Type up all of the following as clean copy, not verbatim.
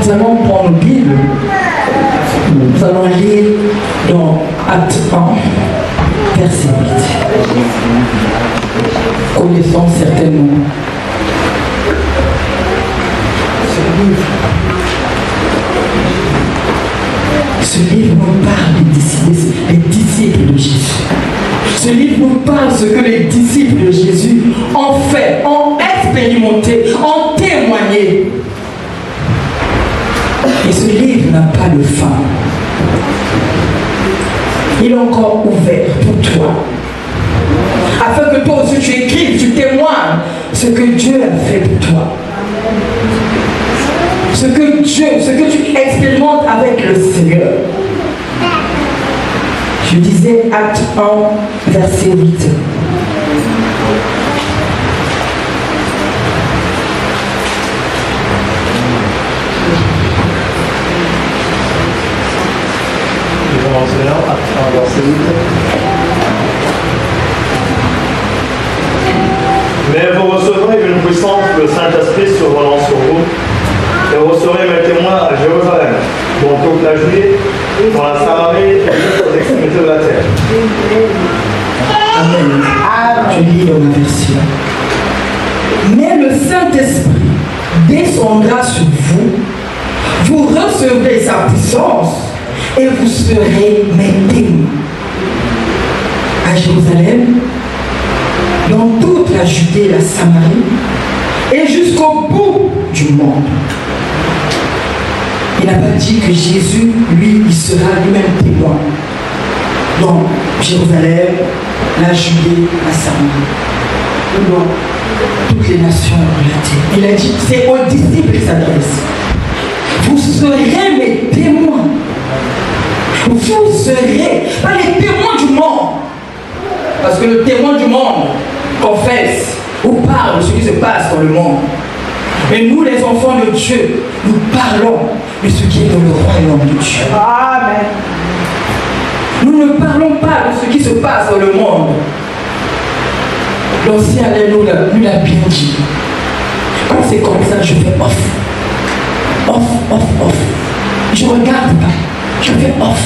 Nous allons prendre nos Bibles. Nous allons lire dans Acte 1, verset 8. Connaissons certainement ce livre nous parle des disciples de Jésus. Ce livre nous parle de ce que les disciples de Jésus ont fait, ont expérimenté, ont témoigné. Et ce livre n'a pas de fin. Il est encore ouvert pour toi. Afin que toi aussi tu écrives, tu témoignes ce que Dieu a fait pour toi. Ce que tu expérimentes avec le Seigneur. Je disais Acte 1, verset 8. Mais vous recevrez une puissance du Saint-Esprit survenant sur vous, et vous serez mes témoins à Jérusalem, dans toute la Judée, dans la Samarie et jusqu'aux extrémités de la terre. Amen. Je lis dans ma version. Mais le Saint-Esprit descendra sur vous, vous recevrez sa puissance et vous serez mes témoins à Jérusalem, dans toute la Judée et la Samarie et jusqu'au bout du monde. Il n'a pas dit que Jésus, lui, il sera lui-même témoin dans Jérusalem, la Judée, la Samarie, dans toutes les nations de la terre. Il a dit, c'est aux disciples qu'il s'adresse. Vous serez mes témoins. Vous serez pas les témoins du monde. Parce que le témoin du monde confesse ou parle de ce qui se passe dans le monde. Mais nous, les enfants de Dieu, nous parlons de ce qui est dans le royaume de Dieu. Amen. Nous ne parlons pas de ce qui se passe dans le monde. L'ancien Alléluia nous l'a bien dit. Quand c'est comme ça, je fais off. Off, off, off. Je regarde pas. Je fais off.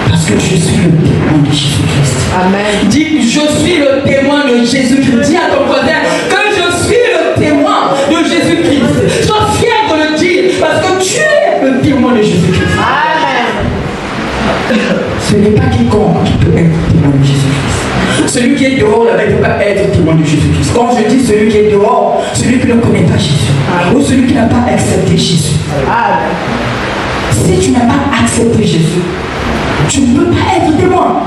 Parce que je suis le témoin de Jésus-Christ. Amen. Dis, je suis le témoin de Jésus-Christ. Dis à ton voisin que je suis le témoin de Jésus-Christ. Sois fier de le dire parce que tu es le témoin de Jésus-Christ. Amen. Ce n'est pas quiconque qui peut être témoin de Jésus-Christ. Celui qui est dehors là-bas ne peut pas être témoin de Jésus-Christ. Quand je dis celui qui est dehors, celui qui ne connaît pas Jésus. Amen. Ou celui qui n'a pas accepté Jésus. Amen. Si tu n'as pas accepté Jésus, tu ne peux pas être témoin.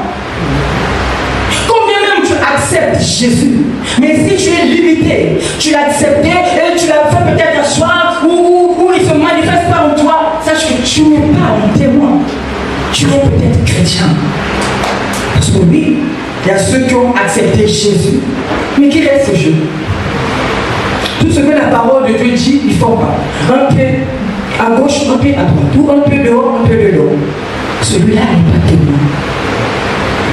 Combien même tu acceptes Jésus, mais si tu es limité, tu l'as accepté et tu l'as fait peut-être un soir où il ne se manifeste pas en toi, sache que tu n'es pas un témoin. Tu es peut-être chrétien. Parce que oui, il y a ceux qui ont accepté Jésus, mais qui reste ce jeu. Tout ce que la parole de Dieu dit, ils ne font pas. Un pied à gauche, un pied à droite, ou un peu dehors, un peu dehors. Celui-là n'est pas témoin.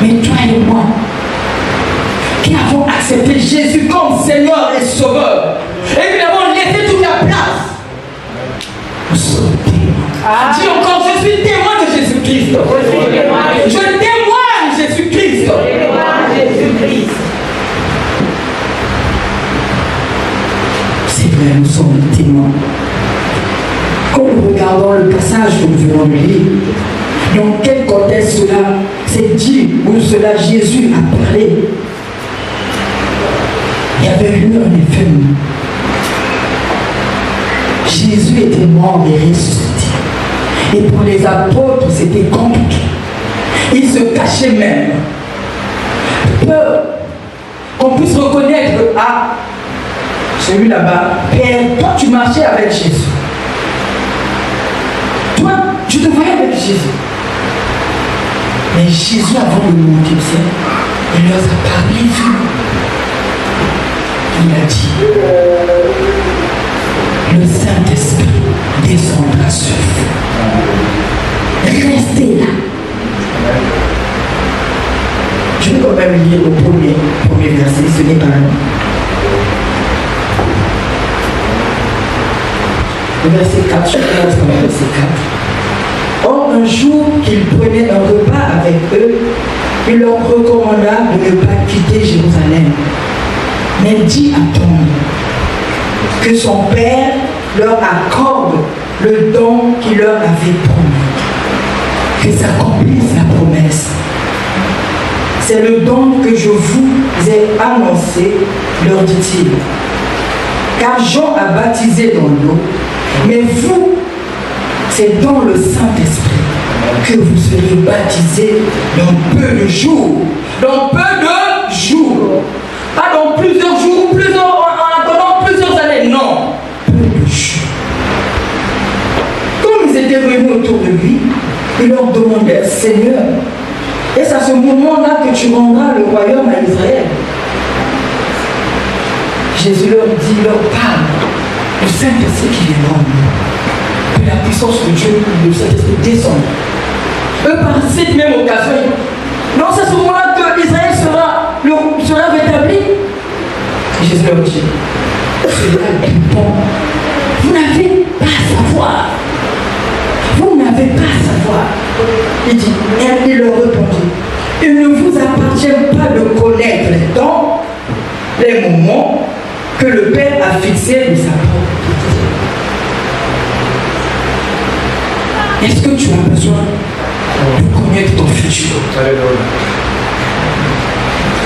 Mais toi et moi, qui avons accepté Jésus comme Seigneur et Sauveur, et qui avons laissé toute la place, nous sommes témoins. Dis encore, je suis témoin de Jésus-Christ. Je témoigne Jésus-Christ. C'est vrai, nous sommes témoins. Quand nous regardons le passage que nous venons de lire, dans quel contexte cela s'est dit, où cela Jésus a parlé. Il y avait eu un effet. Jésus était mort et ressuscité. Et pour les apôtres, c'était compliqué. Ils se cachaient même. Peur qu'on puisse reconnaître, ah, celui là-bas, Père, toi tu marchais avec Jésus. Toi, tu te voyais avec Jésus. Mais Jésus, avant de monter au ciel, il leur a parlé. Il a dit, le Saint-Esprit descendra sur vous. Restez là. Je vais quand même lire le premier verset, ce n'est pas long. Le verset 4, je commence par le verset 4. Or, un jour qu'il prenait un repas avec eux, il leur recommanda de ne pas quitter Jérusalem, mais dit à Tom que son Père leur accorde le don qu'il leur avait promis, que s'accomplisse la promesse. C'est le don que je vous ai annoncé, leur dit-il. Car Jean a baptisé dans l'eau, mais vous, c'est dans le Saint-Esprit que vous serez baptisés dans peu de jours. Dans peu de jours. Pas dans plusieurs jours, en attendant plusieurs années. Non. Peu de jours. Comme ils étaient réunis autour de lui, ils leur demandaient, Seigneur, est-ce à ce moment-là que tu rendras le royaume à Israël? Jésus leur dit, leur parle, le Saint-Esprit qui est en nous, que la puissance de Dieu, le Saint-Esprit descend. Eux, par cette même occasion, non, c'est à ce moment-là que Israël sera rétabli. Jésus leur dit, cela dépend. Vous n'avez pas à savoir. Vous n'avez pas à savoir. Il dit, et il leur répondit, il ne vous appartient pas de connaître les temps, les moments que le Père a fixés de sa propre volonté. Est-ce que tu as besoin de connaître ton futur?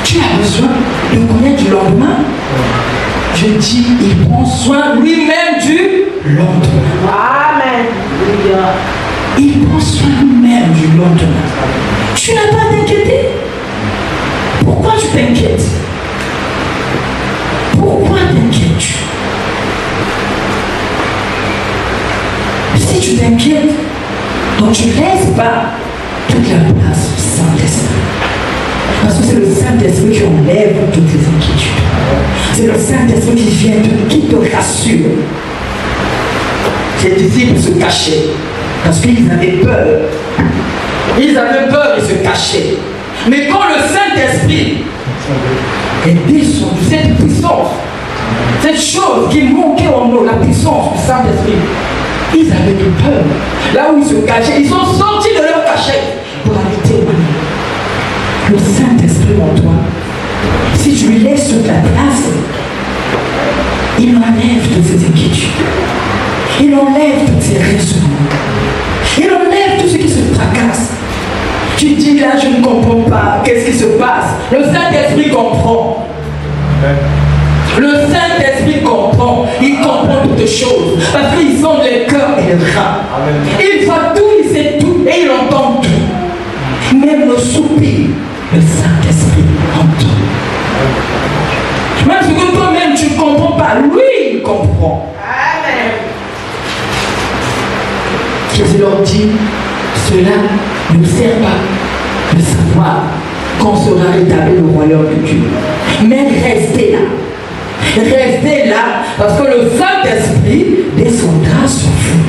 Tu as besoin de connaître le lendemain? Je dis, il prend soin lui-même du lendemain. Amen. Il prend soin lui-même du lendemain. Tu n'as pas à t'inquiéter. Pourquoi tu t'inquiètes? Pourquoi t'inquiètes-tu? Si tu t'inquiètes, donc tu ne laisses pas toute la place au Saint-Esprit. Parce que c'est le Saint-Esprit qui enlève toutes les inquiétudes. C'est le Saint-Esprit qui te rassure. Les disciples se cachaient parce qu'ils avaient peur. Ils avaient peur, ils se cachaient. Mais quand le Saint-Esprit est descendu, cette puissance, cette chose qui manquait en nous, la puissance du Saint-Esprit, ils avaient de peur. Là où ils se cachaient, ils sont sortis de leur cachette pour aller témoigner. Le Saint-Esprit en toi, si tu lui laisses toute la place, il enlève toutes ces inquiétudes. Il enlève toutes ces raisonnements. Il enlève tout ce qui se tracasse. Tu dis là, je ne comprends pas. Qu'est-ce qui se passe? Le Saint-Esprit comprend. Le Saint-Esprit comprend. Il comprend toutes choses. Parce qu'il sonde les cœurs et les reins. Il voit tout, il sait tout et il entend tout. Même le soupir, le Saint-Esprit entend. Même ce que toi-même tu ne comprends pas, lui il comprend. Amen. Jésus leur dit, cela ne sert pas de savoir quand sera rétabli le royaume de Dieu. Mais restez là. Restez là parce que le Saint-Esprit descendra sur vous.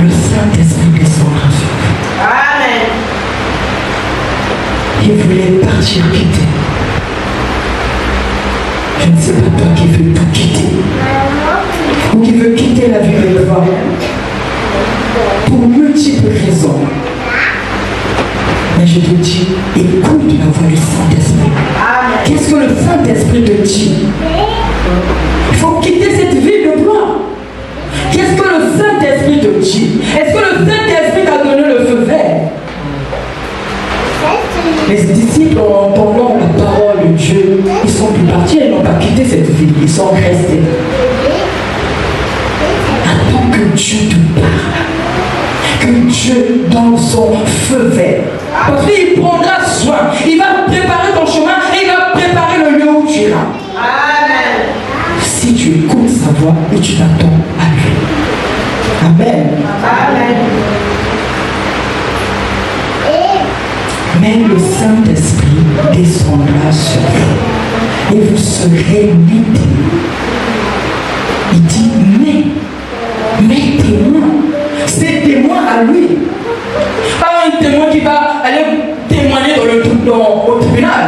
Le Saint-Esprit descendra sur vous. Amen. Il voulait partir quitter. Je ne sais pas toi qui veux tout quitter. Ou qui veut quitter la vie de toi. Pour multiples raisons. Mais je te dis, écoute la voix du Saint-Esprit. Qu'est-ce que le Saint-Esprit te dit? Il faut quitter cette vie de gloire. Qu'est-ce que le Saint-Esprit te dit? Est-ce que le Saint-Esprit t'a donné le feu vert? Les disciples, en entendant la parole de Dieu, ils sont plus partis, ils n'ont pas quitté cette vie, ils sont restés. Attends que Dieu te parle. Que Dieu donne son feu vert. Parce qu'il prendra soin. Il va préparer ton chemin et il va préparer le lieu où tu iras. Amen. Si tu écoutes sa voix et tu t'attends à lui. Amen. Amen. Mais le Saint-Esprit descendra sur vous et vous serez mes témoins. Il dit mais témoins. C'est témoin à lui. Pas un témoin qui va aller témoigner au tribunal.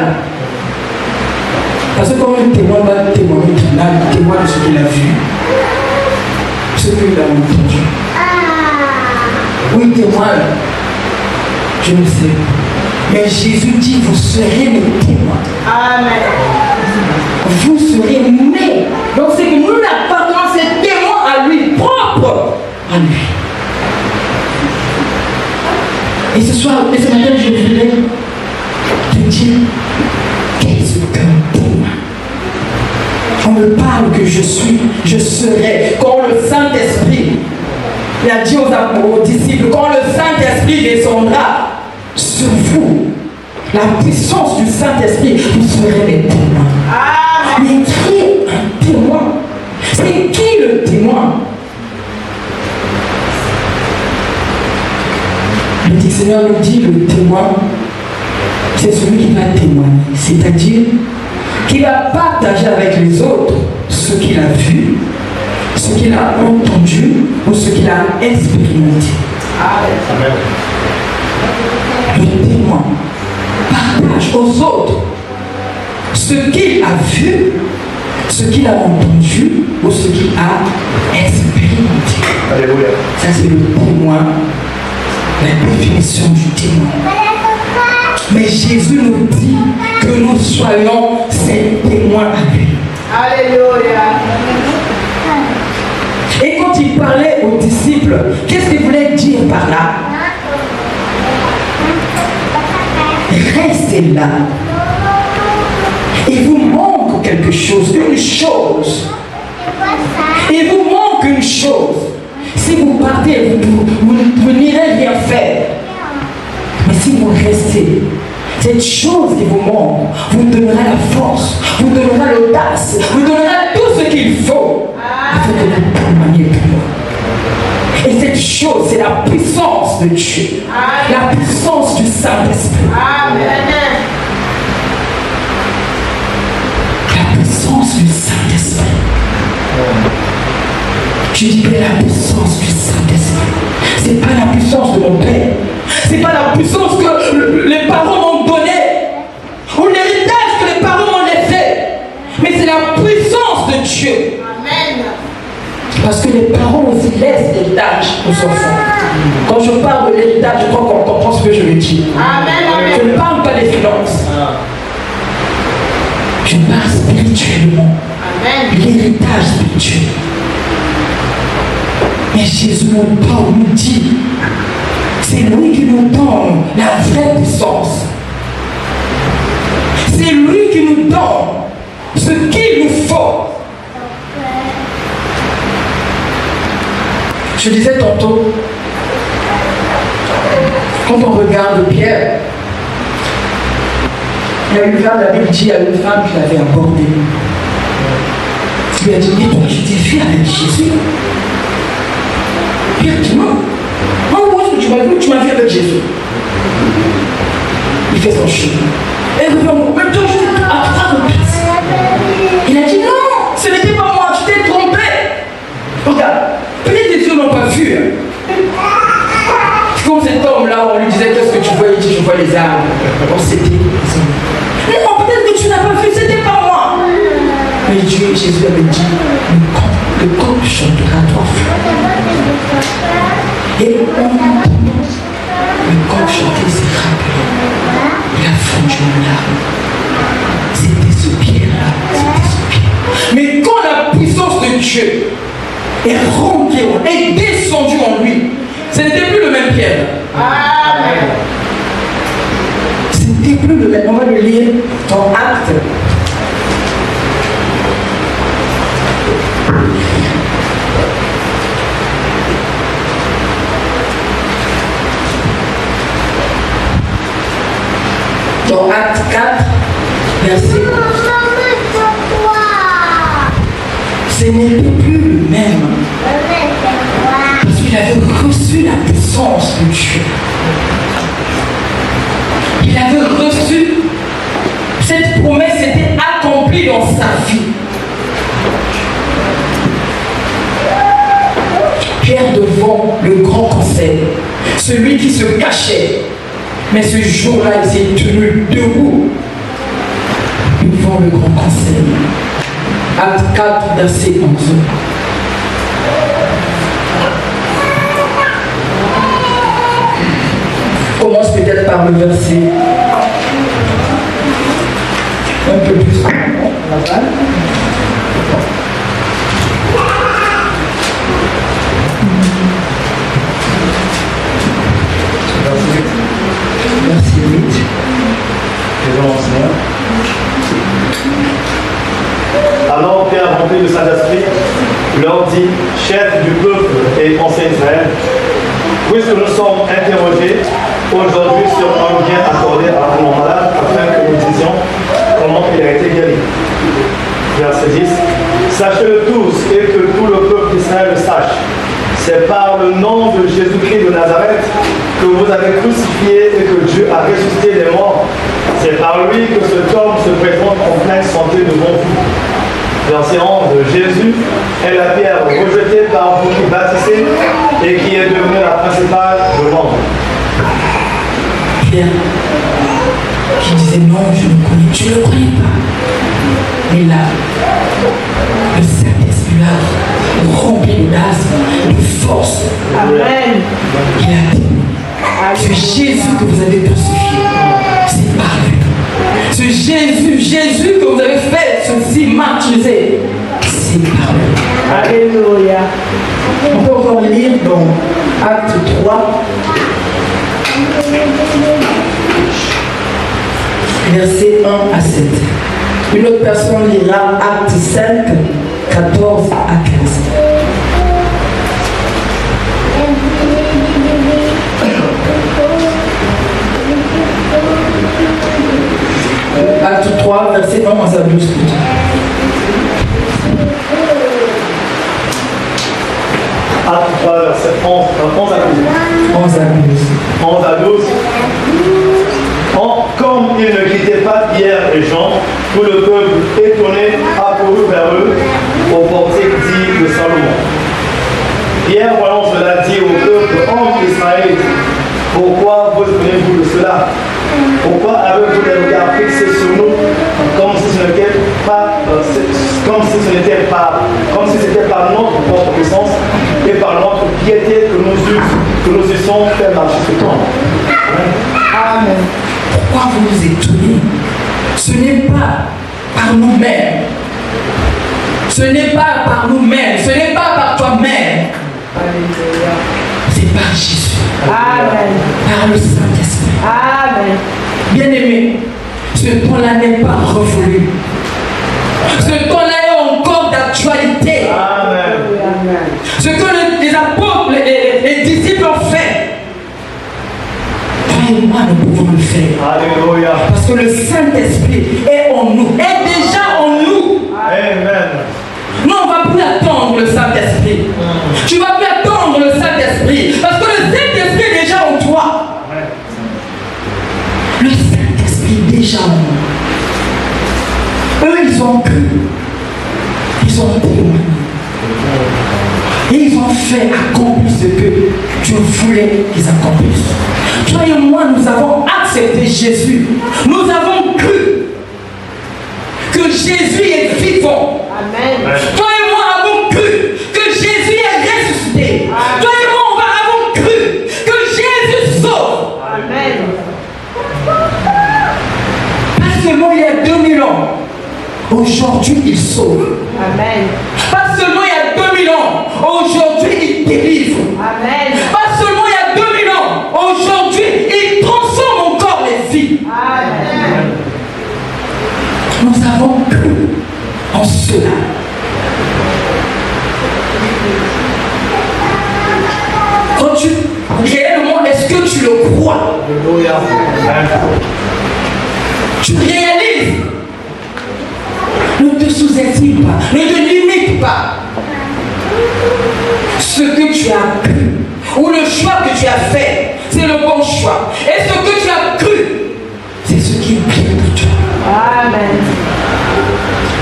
Parce que quand un témoin va témoigner au tribunal, il témoigne de ce qu'il a vu. ce qu'il a entendu. Oui, témoin, je ne sais. Mais Jésus dit, vous serez mes témoins. Amen. Vous serez mes. Donc c'est que nous appartenons ces témoins à lui, propre à lui. Et ce soir, et ce matin, je voulais te dire, qu'est-ce qu'un témoin? On me parle que je suis, je serai, quand le Saint-Esprit, il a dit aux disciples, quand le Saint-Esprit descendra sur vous, la puissance du Saint-Esprit, vous serez des témoins. Mais qui est un témoin? C'est qui le témoin? Le dictionnaire nous dit le témoin, c'est celui qui va témoigner, c'est-à-dire qui va partager avec les autres ce qu'il a vu, ce qu'il a entendu ou ce qu'il a expérimenté. Amen. Le témoin partage aux autres ce qu'il a vu, ce qu'il a entendu ou ce qu'il a expérimenté. Alléluia. Ça, c'est le témoin, la définition du témoin. Mais Jésus nous dit que nous soyons ses témoins à lui. Alléluia. Et quand il parlait aux disciples, qu'est-ce qu'il voulait dire par là? Restez là. Il vous manque quelque chose, une chose. Il vous manque une chose. Si vous partez, vous n'irez rien faire. Mais si vous restez, cette chose qui vous manque vous donnera la force, vous donnera l'audace, vous donnera tout ce qu'il faut afin que vous témoigniez plus loin. Et cette chose, c'est la puissance de Dieu, la puissance du Saint-Esprit. Amen. La puissance du Saint-Esprit. Je dis que la puissance du Saint-Esprit. C'est pas la puissance de mon Père. C'est pas la puissance que les parents m'ont donnée. Ou l'héritage que les parents m'ont laissé. Mais c'est la puissance de Dieu. Amen. Parce que les parents aussi laissent l'héritage aux enfants. Quand je parle de l'héritage, je crois qu'on comprend ce que je veux dire. Amen. Je ne parle pas des finances. Je parle spirituellement. Amen. L'héritage spirituel. Mais Jésus nous dit, c'est lui qui nous donne la vraie puissance. C'est lui qui nous donne ce qu'il nous faut. Je disais tantôt, quand on regarde Pierre, il y a une femme, la Bible dit à une femme qui l'avait abordée. Il lui a dit, mais toi, je t'ai vu avec Jésus. Pierre dit, non. Où est-ce que tu m'as vu? Tu m'as vu avec Jésus. Il fait son chemin. Et il revient, mais toi, je t'ai à 3 reprises. Il a dit, non, ce n'était pas moi, tu t'es trompé. Regarde, peut-être les yeux n'ont pas vu. C'est comme cet homme-là, on lui disait, qu'est-ce que tu vois? Il dit, je vois les arbres. On s'était. Non, peut-être que tu n'as pas vu, c'était pas moi. Mais Dieu, Jésus avait dit, le coq chantera 3 fois. Et on entend le coq chanter, c'est rapide. Il a fondu une larme. C'était ce Pierre-là, c'était ce Pierre. Mais quand la puissance de Dieu est rentrée, est descendue en lui, ce n'était plus le même Pierre. Amen. Ce n'était plus le même. On va le lire dans Actes. Dans Actes 4, verset 11. Ce n'était plus le même. Parce qu'il avait reçu la puissance de Dieu. Il avait reçu, cette promesse était accomplie dans sa vie. Pierre devant le grand conseil, celui qui se cachait. Mais ce jour-là, il s'est tenu debout devant le grand conseil. Acte 4, verset 11. par le verset un peu plus en aval. Verset 8. Alors Pierre, rempli du Saint-Esprit, leur dit, chef du peuple et conseil d'Israël, puisque nous sommes interrogés aujourd'hui sur un bien accordé à mon malade, afin que nous disions comment il a été guéri. Verset 10. Sachez-le tous et que tout le peuple d'Israël le sache. C'est par le nom de Jésus-Christ de Nazareth que vous avez crucifié et que Dieu a ressuscité les morts. C'est par lui que cet homme se présente en pleine santé devant vous. Verset 11. Jésus est la pierre rejetée par vous qui bâtissez et qui est devenue la principale de l'ombre. Pierre, qui disait non, je ne connais, tu ne le croyais pas. Mais là, le Saint-Esprit là, rempli d'audace, de force. Amen. Il a dit, ce Jésus que vous avez crucifié, c'est parfait. Ce Jésus que vous avez fait ceci martyriser, c'est parfait. Alléluia. On peut encore lire dans Acte 3, versets 1 à 7. Une autre personne lira Acte 5, 14 à 15. Acte 3, verset 1 à 12. Acte 3, verset 11 à 12. 11 à 12. 11 à 12. Comme ils ne quittaient pas Pierre et Jean, tout le peuple étonné accourut vers eux au portique dit de Salomon. Pierre, voyant cela, dit au peuple, homme d'Israël, pourquoi vous venez-vous de cela? Pourquoi avez-vous les regards fixés sur nous comme si ce n'était pas, comme si c'était par notre propre puissance et par notre piété que nous eussions fait marcher ce temps? Amen. Pourquoi vous vous étonnez? Ce n'est pas par nous-mêmes. Ce n'est pas par nous-mêmes. Ce n'est pas par toi-même. Alléluia. C'est par Jésus. Amen. Par le Saint-Esprit. Amen. Bien-aimé, ce temps-là n'est pas révolu. Ce temps-là est encore d'actualité. Amen. Amen. Ce que les apôtres, les disciples ont fait, toi et moi, nous pouvons le faire. Alléluia. Parce que le Saint-Esprit est en nous, est déjà en nous. Amen. Non, on ne va plus attendre le Saint-Esprit. Tu ne vas plus attendre le Saint-Esprit. Parce que le Saint-Esprit est déjà en toi. Le Saint-Esprit est déjà en nous. Eux, ils ont cru. Ils ont témoigné. Et ils ont fait accomplir ce que Dieu voulait qu'ils accomplissent. Toi et moi, nous avons accepté Jésus. Nous avons cru que Jésus est vivant. Amen. Toi et moi avons cru que Jésus est ressuscité. Toi et moi avons cru que Jésus sauve. Amen. Pas seulement il y a 2000 ans, aujourd'hui il sauve. Amen. Pas seulement il y a 2000 ans, aujourd'hui il délivre. Amen. Pas seulement il y a 2000 ans, aujourd'hui il transforme encore les vies. Amen. Nous avons cru en cela. Quand tu, réellement, est-ce que tu le crois? Alléluia. Tu réalises? Ne te sous-estime pas, ne te limite pas. Ce que tu as cru, ou le choix que tu as fait, c'est le bon choix. Et ce que tu as cru, c'est ce qui est bien pour toi. Amen.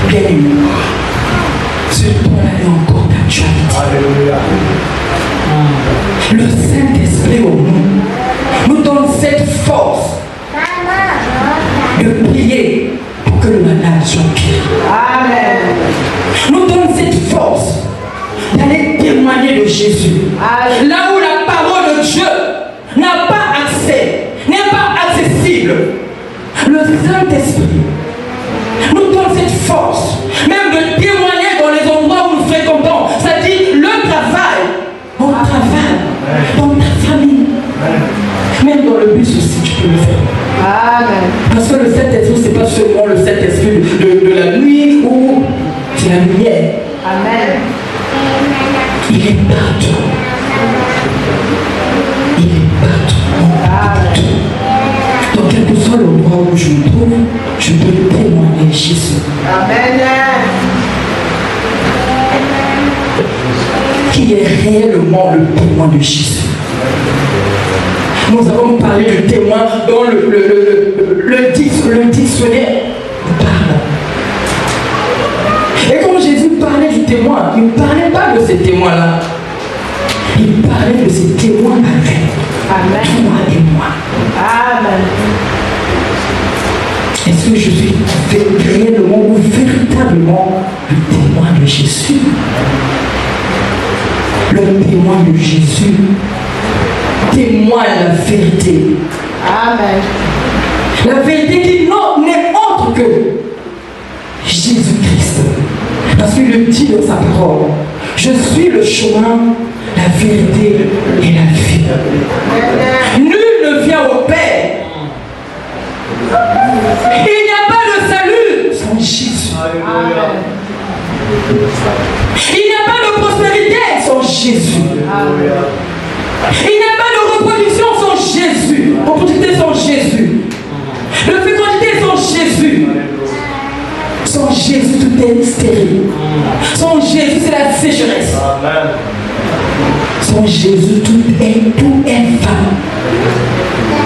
Bien aimé, ce temps-là est encore d'actualité. Alléluia. Le Saint-Esprit au nous donne cette force de prier pour que le malade soit guéri. Amen. Nous donne cette force d'aller témoigner de Jésus. Amen. Là où la parole de Dieu n'a pas accès, n'est pas Dieu, le Saint-Esprit, nous donne cette force, même de témoigner dans les endroits où nous fréquentons. C'est-à-dire le travail, au travail, dans ta famille. Même dans le bus aussi, tu peux le faire. Amen. Parce que le Saint-Esprit, ce n'est pas seulement le Saint-Esprit de la nuit ou c'est la lumière. Amen. Il est partout. Il est partout. Dans quel que soit l'endroit où je me trouve, je peux témoigner Jésus. Amen. Qui est réellement le témoin de Jésus. Nous avons parlé du témoin dans le dictionnaire. Et quand Jésus parlait du témoin, il ne parlait pas de ces témoins-là. Il parlait de ces témoins à lui. Amen. Toi et moi. Amen. Est-ce que je suis réellement ou véritablement le témoin de Jésus? Le témoin de Jésus témoigne la vérité. Amen. La vérité qui n'est autre que Jésus-Christ. Parce qu'il le dit dans sa parole. Je suis le chemin, la vérité et la vie. Nul ne vient au Père. Il n'y a pas de salut sans Jésus. Amen. Il n'y a pas de prospérité sans Jésus. Il n'y a pas de reproduction sans Jésus. Opportunité sans Jésus. De fécondité sans Jésus. Sans Jésus, tout est stérile. Sans Jésus, c'est la sécheresse. Sans Jésus, tout est vain.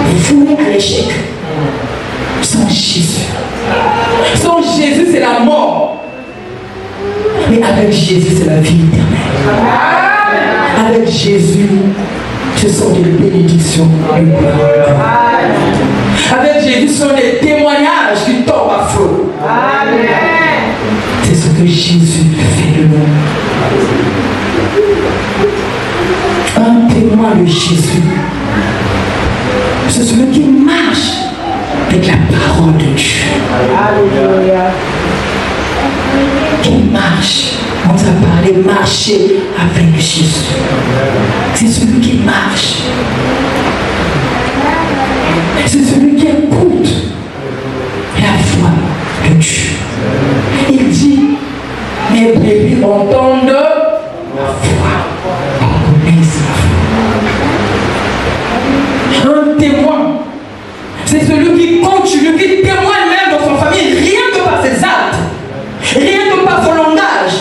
Voué à l'échec. Sans Jésus. Sans Jésus, c'est la mort. Mais avec Jésus, c'est la vie éternelle. Avec Jésus, ce sont des bénédictions. Avec Jésus, ce sont des témoignages qui tombent à flot. C'est ce que Jésus fait de nous. Un témoin de Jésus, c'est celui qui marche avec la parole de Dieu. Alléluia. Qui marche. On nous a parlé marcher avec Jésus. C'est celui qui marche. C'est celui qui écoute la voix de Dieu. Il dit, mes brebis entendent ma voix. Connaissent ma voix. Un témoin, c'est celui qui continue, qui témoigne même dans sa famille, rien que par ses actes, rien que par son langage.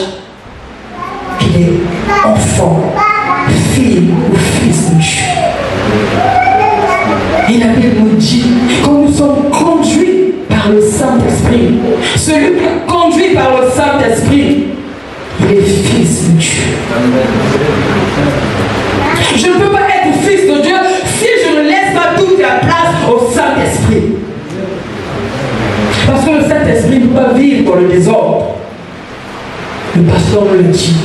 Il est enfant, fille ou fils de Dieu. Et la Bible nous dit, quand nous sommes conduits par le Saint-Esprit, celui qui est conduit par le Saint-Esprit, il est fils de Dieu. Je ne peux pas être fils de Dieu si je ne laisse pas toute la place au Saint-Esprit. Parce que le Saint-Esprit ne peut pas vivre dans le désordre. Le pasteur me le dit.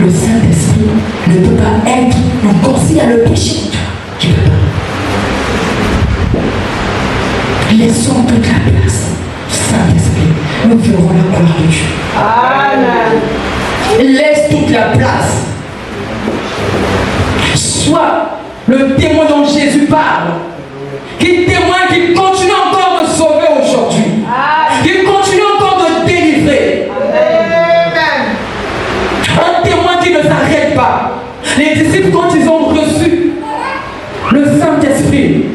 Le Saint-Esprit ne peut pas être encore s'il y a le péché. Il ne peut pas. Laissons toute la place. Saint-Esprit, nous verrons la gloire de Dieu. Amen. Laisse toute la place. Sois le témoin dont Jésus parle. Qui témoigne, qui continue encore de sauver aujourd'hui. Qui continue encore de délivrer. Un témoin qui ne s'arrête pas. Les disciples, quand ils ont reçu le Saint-Esprit,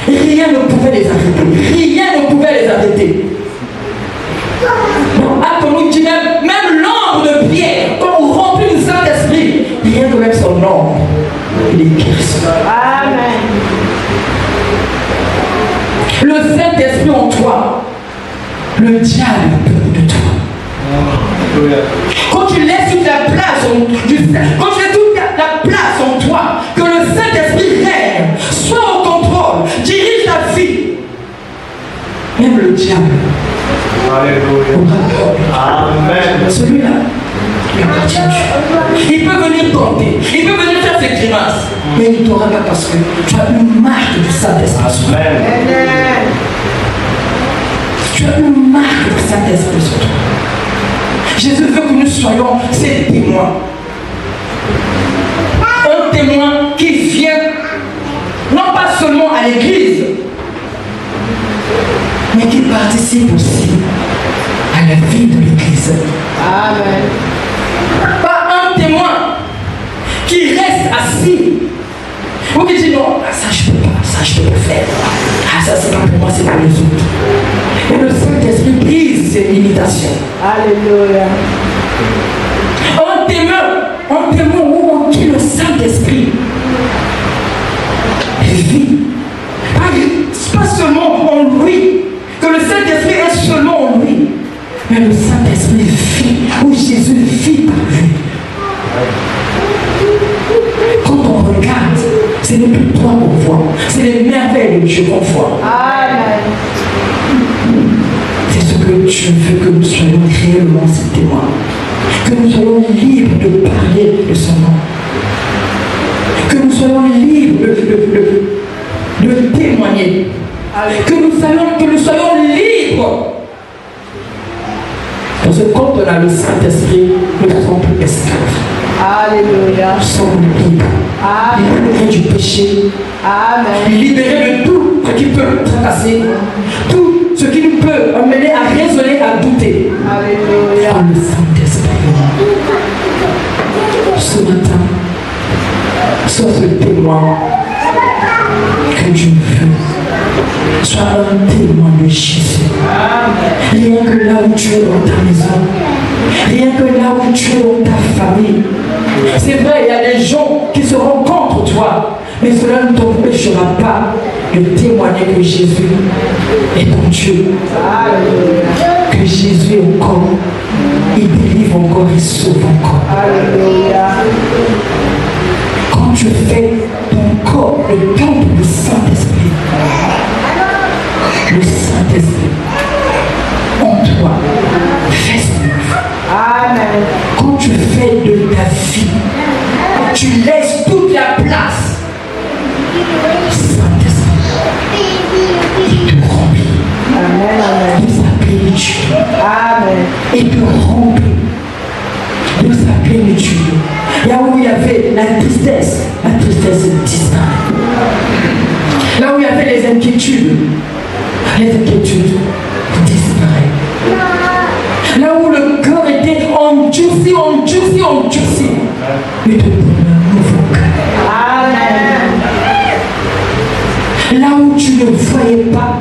rien ne pouvait les arrêter. Rien ne pouvait les arrêter. Acte nous dit même l'ombre de Pierre, quand on remplit le Saint-Esprit, rien que même son ombre, il est guéri. Amen. Le Saint-Esprit en toi, le diable a peur de toi. Quand tu laisses toute la place quand tu laisses toute la place en toi, que le Saint-Esprit règne, soit au contrôle, dirige ta vie, même le diable aura peur. Amen. Celui-là, il appartient à Dieu. Il peut venir tenter, il peut venir faire des grimaces, mais il ne t'aura pas parce que tu as une marque du Saint-Esprit. Amen. Tu as une marque du Saint-Esprit sur toi. Jésus veut que nous soyons ses témoins. Un témoin qui vient, non pas seulement à l'église, mais qui participe aussi à la vie de l'église. Amen. Pas un témoin qui reste assis ou qui dit non, ça je peux pas, ça je peux pas faire. Ah, ça c'est pas pour moi, c'est pour les autres. Et le Saint-Esprit brise ces limitations. Alléluia. Un témoin où on dit le Saint-Esprit vit. Pas seulement en lui, que le Saint-Esprit est seulement en lui, mais le Saint-Esprit vit, où Jésus vit par lui. Quand on regarde, ce n'est plus toi qu'on voit, c'est les merveilles de Dieu qu'on voit. Amen. C'est ce que Dieu veut, que nous soyons réellement ses témoins. Que nous soyons libres de parler de son nom. Que nous soyons libres de témoigner. Que nous soyons libres. Parce que quand on a le Saint-Esprit, nous ne sommes plus esclaves. Alléluia. Nous sommes libres. Libérés du péché. Amen. Libérés de tout ce qui peut nous tracasser. Tout ce qui nous peut amener à raisonner, à douter. Alléluia. Par le Saint-Esprit. Ce matin, sois ce témoin que Dieu veut. Sois un témoin de Jésus. Rien que là où tu es dans ta maison, rien que là où tu es dans ta famille. C'est vrai, il y a des gens qui seront contre toi, mais cela ne t'empêchera pas de témoigner que Jésus est ton Dieu. Que Jésus est encore, il délivre encore, il sauve encore. Alléluia. Quand tu fais ton corps le temple du Saint-Esprit, le Saint-Esprit en toi reste. Amen. Quand tu fais de ta vie, tu laisses toute la place. Saint-Esprit, il te remplit Amen. Amen. de sa plénitude. Amen. Il te remplit de sa plénitude. Là où il y avait la tristesse disparaît. Là où il y avait les inquiétudes disparaissent. Là où le cœur était endurci, il te donne un nouveau cœur. Amen. Là où tu ne voyais pas,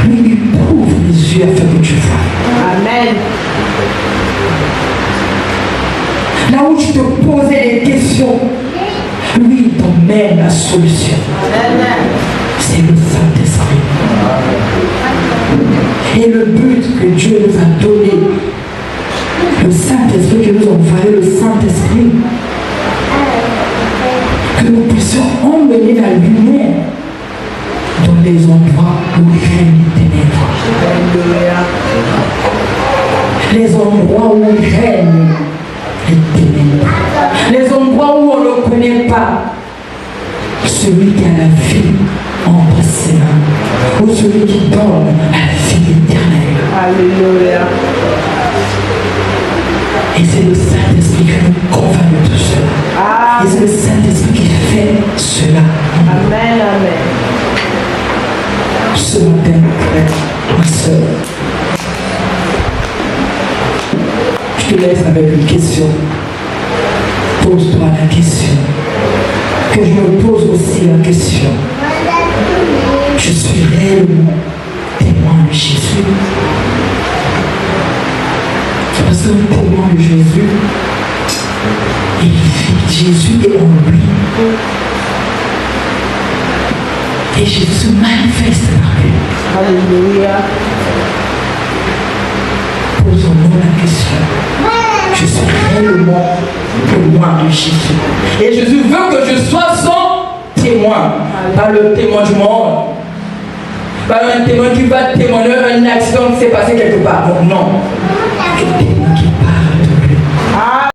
lui il ouvre les yeux afin que tu vois. Amen. Là où tu te posais des questions, lui il t'emmène la solution. Amen. C'est le Saint-Esprit. Et le but que Dieu nous a donné, le Saint-Esprit que nous a envoyé, le Saint-Esprit, que nous puissions emmener la lumière dans les endroits où règnent les ténèbres. Les endroits où règnent les ténèbres. Les endroits où on ne connaît pas celui qui a la vie entre ses mains, ou celui qui donne la vie éternelle. Alléluia. Et c'est le Saint-Esprit qui nous convainc de tout cela. Et c'est le Saint-Esprit qui fait cela. Amen. Amen. Ce matin, ma soeur, je te laisse avec une question. Pose-toi la question. Que je me pose aussi la question. Je suis réellement témoin de Jésus. Parce qu'un témoin de Jésus, il vit, Jésus est en lui. Et Jésus se manifeste par lui. Alléluia. Posons-nous la question. Je suis réellement témoin de Jésus. Et Jésus veut que je sois son témoin. Pas le témoin du monde. Pas un témoin qui va témoigner un accident qui s'est passé quelque part. Donc, non.